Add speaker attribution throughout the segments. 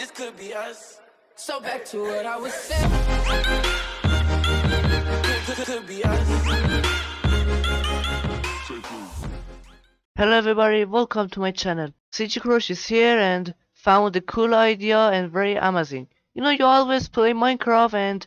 Speaker 1: This could be us. So back to what I was saying. Could be us.
Speaker 2: Hello everybody, welcome to my channel. CG Crush is here and found a cool idea and very amazing. You know, you always play Minecraft and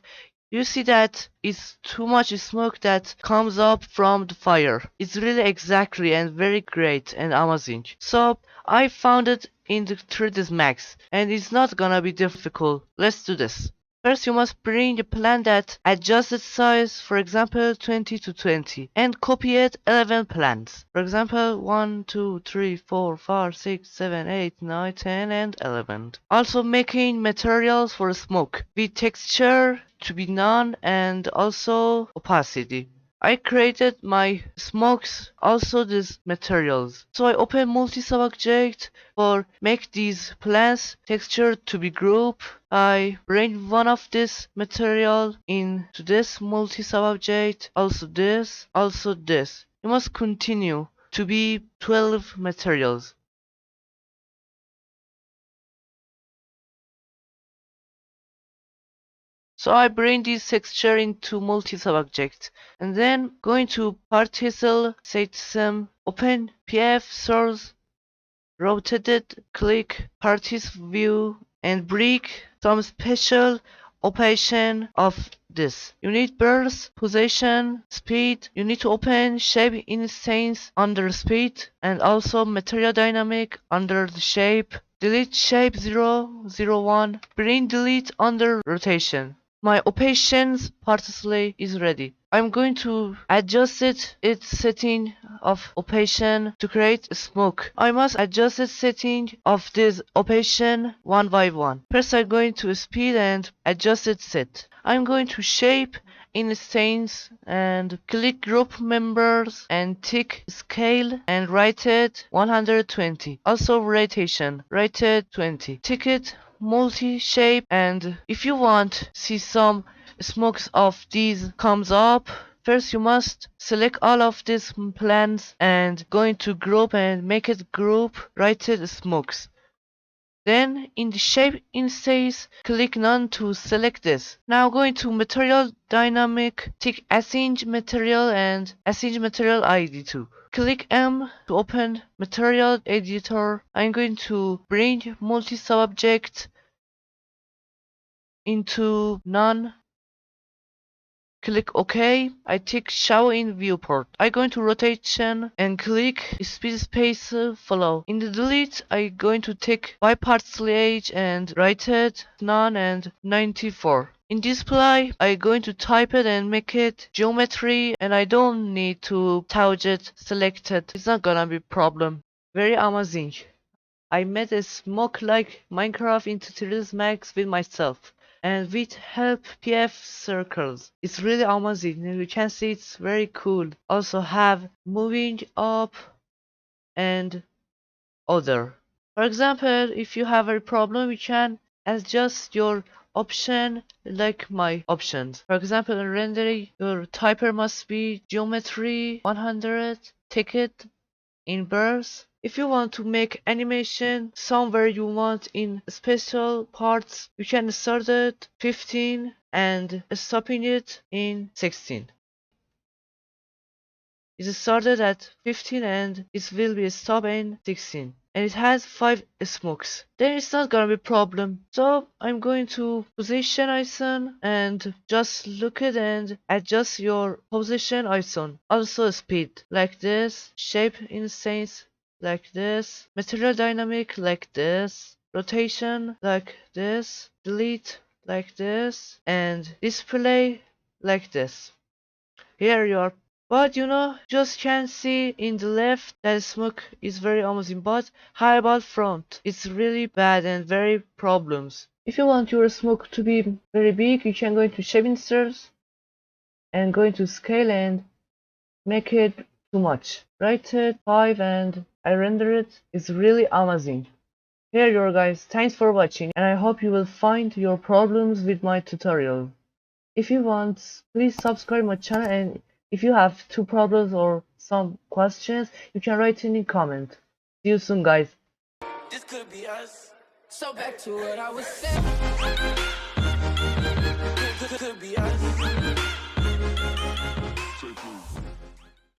Speaker 2: you see that it's too much smoke that comes up from the fire. It's really exactly and very great and amazing. So I found it in the 3ds Max and it's not gonna be difficult. Let's do this. First, you must bring a plan that adjusts its size, for example 20 to 20, and copy it 11 plans. For example 1, 2, 3, 4, 5, 6, 7, 8, 9, 10, and 11. Also making materials for smoke with texture to be none and also opacity. I created my smokes also these materials. So I open multi-subject for make these plants texture to be group. I bring one of this material into this multi-subject, also this, also this. You must continue to be 12 materials. So I bring this texture into multi-subject and then going to particle system, open PF source, rotate it, click parties view and bring some special operation of this. You need burst, position, speed. You need to open shape instance under speed and also material dynamic under the shape. Delete shape 0, 0, 1. Bring delete under rotation. My operations partially is ready. I'm going to adjust its setting of operation to create a smoke. I must adjust its setting of this operation one by one. First I'm going to speed and adjust its set. I'm going to shape instance and click group members and tick scale and write it 120. Also rotation, write it 20. Tick it multi-shape and if you want see some smokes of these comes up, first you must select all of these plans and go into group and make it group, write it smokes. Then in the shape instance click none to select this. Now go into material dynamic, tick assign material and assign material ID too. Click M to open material editor. I'm going to bring multi-subject into none. Click OK. I tick show in viewport. I go into rotation and click speed space follow. In the delete I going to tick bipartly age and write it none and 94. In display I going to type it and make it geometry and I don't need to touch it selected. It's not gonna be problem. Very amazing. I made a smoke like Minecraft into 3ds Max with myself and with help PF circles. It's really amazing. You can see it's very cool. Also have moving up and other. For example, if you have a problem, you can adjust your option like my options. For example, in rendering, your typer must be geometry 100, ticket in burst. If you want to make animation somewhere you want in special parts, you can start at 15 and stopping it in 16. It started at 15 and it will be stopped in 16. And it has 5 smokes. Then it's not gonna be problem. So I'm going to position icon and just look it and adjust your position icon. Also speed like this, shape instance like this, material dynamic like this, rotation like this, delete like this, and display like this. Here you are. But you know, just can see in the left that smoke is very amazing. But how about front? It's really bad and very problems. If you want your smoke to be very big, you can go into shape inserts and go into scale and make it too much. Write it 5 and I render it. It's really amazing. Here you are guys. Thanks for watching and I hope you will find your problems with my tutorial. If you want, please subscribe my channel and if you have two problems or some questions, you can write in the comment. See you soon guys.
Speaker 1: This could be us. So back to what I was saying.